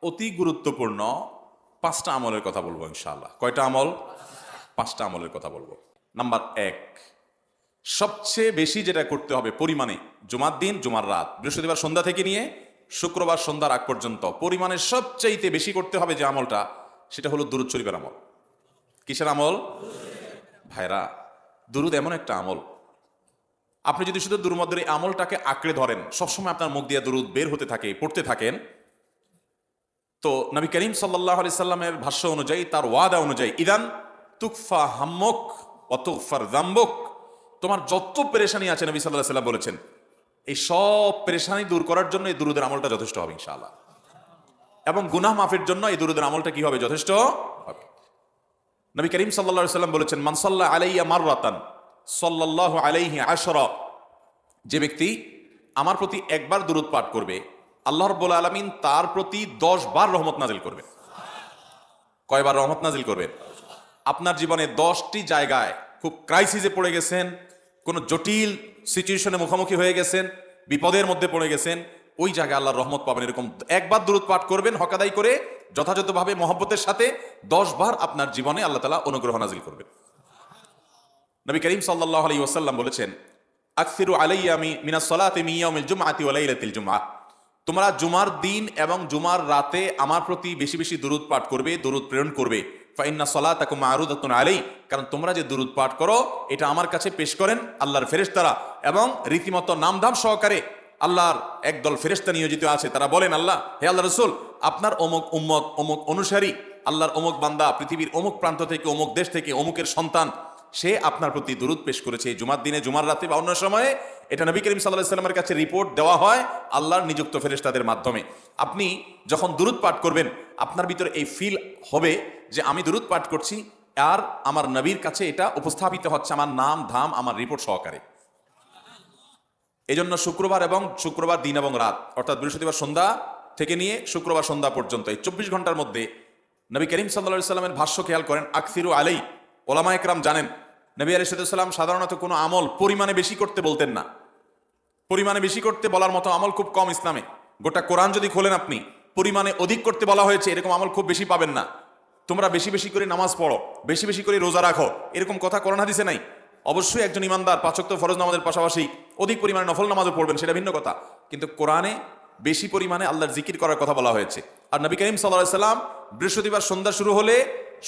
অতি গুরুত্বপূর্ণ 5টা আমলের কথা বলবো ইনশাআল্লাহ। কয়টা আমল? 5টা আমলের কথা বলবো। নাম্বার 1, সবচেয়ে বেশি যেটা করতে হবে পরিমাণে, জুমার দিন, জুমার রাত, বৃহস্পতিবার সন্ধ্যা থেকে নিয়ে শুক্রবার সন্ধ্যার আগ পর্যন্ত পরিমাণে সবচাইতে বেশি করতে হবে যে আমলটা, সেটা হলো দুরূদ শরীফের আমল। কিসের আমল? ভাইরা, দুরূদ এমন একটা আমল, আপনি যদি শুধু দুরূদের এই আমলটাকে আঁকড়ে ধরেন, সবসময় আপনার মুখ দিয়ে দুরূদ বের হতে থাকে, পড়তে থাকেন, তো নবী করিম সাল্লাল্লাহু আলাইহি সাল্লামের ভাষ্য অনুযায়ী, তার ওয়াদা অনুযায়ী, ইদান তুকফা হাম্মুক ওয়া তুগফার যামবুক, তোমার যত পেরেশানি আছে নবী সাল্লাল্লাহু আলাইহি সাল্লাম বলেছেন, এই সব পেরেশানি দূর করার জন্য এই দুরূদের আমলটা যথেষ্ট হবে ইনশাআল্লাহ। এবং গুনাহ মাফের জন্য এই দুরূদের আমলটা কি হবে? যথেষ্ট হবে। নবী করিম সাল্লাল্লাহু আলাইহি সাল্লাম বলেছেন, মান সাল্লা আলাইয়া মাররাতান সাল্লাল্লাহু আলাইহি আশরা, যে ব্যক্তি আমার প্রতি একবার দুরূদ পাঠ করবে, আল্লাহ রাব্বুল আলামিন তার প্রতি 10 বার রহমত নাজিল করবেন। কয়বার রহমত নাজিল করবেন? আপনার জীবনে 10টি জায়গায় খুব ক্রাইসিসে পড়ে গেছেন, কোনো জটিল সিচুয়েশনে মুখোমুখি হয়ে গেছেন, বিপদের মধ্যে পড়ে গেছেন, ওই জায়গায় আল্লাহর রহমত পাবেন। এরকম একবার দুরূদ পাঠ করবেন হকাদাই করে, যথাযথভাবে মহব্বতের সাথে 10 বার আপনার জীবনে আল্লাহ তাআলা অনুগ্রহ নাজিল করবেন। নবী করিম সাল্লাল্লাহু আলাইহি ওয়াসাল্লাম বলেছেন, আকসিরু আলাইয়া মিনাস সালাতি মিন ইয়াউমিল জুমআতি ওয়া লাইলাতিল জুমআহ, তোমরা জুমার দিন এবং জুমার রাতে আমার প্রতি বেশি বেশি দুরূদ পাঠ করবে, দুরূদ প্রেরণ করবে। ফাইন্না সালাতাকুম মারুদাতুন আলাই, কারণ তোমরা যে দুরূদ পাঠ করো এটা আমার কাছে পেশ করেন আল্লাহর ফেরেশতারা, এবং রীতিমতো নামধাম সহকারে আল্লাহর একদল ফেরেশতা নিয়োজিত আছে। তারা বলেন, আল্লাহ, হে আল্লাহ রাসূল, আপনার অমুক উম্মত, অমুক অনুসারী, আল্লাহর অমুক বান্দা পৃথিবীর অমুক প্রান্ত থেকে, অমুক দেশ থেকে, অমুকের সন্তান, সে আপনার প্রতি দুরূদ পেশ করেছে জুমার দিনে, জুমার রাতে বা অন্য সময়ে। এটা নবী করিম সাল্লাল্লাহু আলাইহি ওয়াসাল্লামের কাছে রিপোর্ট দেওয়া হয় আল্লাহর নিযুক্ত ফেরেশতাদের মাধ্যমে। আপনি যখন দুরূদ পাঠ করবেন, আপনার ভিতরে এই ফিল হবে যে আমি দুরূদ পাঠ করছি, আর আমার নবীর কাছে এটা উপস্থাপিত হচ্ছে আমার নাম ধাম, আমার রিপোর্ট সহকারে। এজন্য শুক্রবার দিন এবং রাত, অর্থাৎ বৃহস্পতিবার সন্ধ্যা থেকে নিয়ে শুক্রবার সন্ধ্যা পর্যন্ত এই 24 ঘন্টার মধ্যে নবী করিম সাল্লাল্লাহু আলাইহি ওয়াসাল্লামের ভাষ্য খেয়াল করেন, আকসিরু আলাই। ওলামা একরাম জানেন, নবী আলাইহিস সালাম সাধারণত কোনো আমল পরিমাণে বেশি করতে বলতেন না। পরিমাণে বেশি করতে বলার মতো আমল খুব কম ইসলামে। গোটা কোরআন যদি খোলেন আপনি, পরিমাণে অধিক করতে বলা হয়েছে এরকম আমল খুব বেশি পাবেন না। তোমরা বেশি বেশি করে নামাজ পড়ো, বেশি বেশি করে রোজা রাখো, এরকম কথা কোরআন হাদিসে নাই। অবশ্যই একজন ইমানদার 5 ওয়াক্ত ফরজ নামাজের পাশাপাশি অধিক পরিমাণে নফল নামাজও পড়বেন, সেটা ভিন্ন কথা, কিন্তু কোরআনে বেশি পরিমাণে আল্লাহর জিকির করার কথা বলা হয়েছে। আর নবী করিম সাল্লাল্লাহু আলাইহি সাল্লাম বৃহস্পতিবার সন্ধ্যা শুরু হলে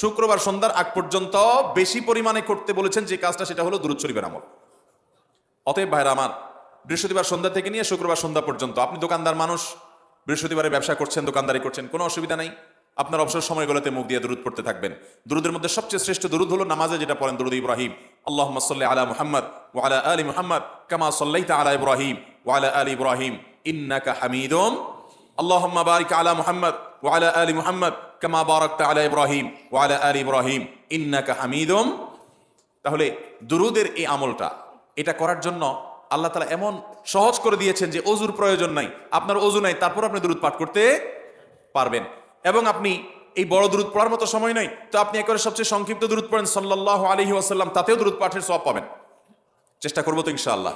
শুক্রবার সন্ধ্যার আগ পর্যন্ত বেশি পরিমাণে করতে বলেছেন যে কাজটা, সেটা হলো দুরূদ শরীফের আমল। অতএব ভাইরা আমার, বৃহস্পতিবার সন্ধ্যা থেকে নিয়ে শুক্রবার সন্ধ্যা পর্যন্ত, আপনি দোকানদার মানুষ, বৃহস্পতিবারে ব্যবসা করছেন, দোকানদারি করছেন, কোনো অসুবিধা নেই, আপনার অবসর সময়গুলোতে মুখ দিয়ে দুরূদ পড়তে থাকবেন। দুরূদের মধ্যে সবচেয়ে শ্রেষ্ঠ দুরূদ হলো নামাজে যেটা পড়েন, দুরূদ ইব্রাহিম, আল্লাহুম্মা সাল্লি আলা মুহাম্মদ ওয়া আলা আলি মুহাম্মদ কামা সাল্লাইতা আলা ইব্রাহিম ওয়া আলা আলি ইব্রাহিম ইন্নাকা হামিদুম, আল্লাহুম্মা বারিক আলা মুহাম্মদ ওয়া আলা আলি মুহাম্মদ কামা বারাকতা আলা ইব্রাহিম ওয়া আলা আলি ইব্রাহিম ইন্নাকা হামিদুম। তাহলে দুরূদের এই আমলটা, এটা করার জন্য আল্লাহ তাআলা এমন সহজ করে দিয়েছেন যে ওযুর প্রয়োজন নাই। আপনার ওযু নাই, তারপর আপনি দুরূদ পাঠ করতে পারবেন। এবং আপনি এই বড় দুরূদ পড়ার মতো সময় নাই, তো আপনি একেবারে সবচেয়ে সংক্ষিপ্ত দুরূদ পড়েন সাল্লাল্লাহু আলাইহি ওয়াসাল্লাম, তাতেও দুরূদ পাঠের সওয়াব পাবেন। চেষ্টা করবো তো ইনশাআল্লাহ।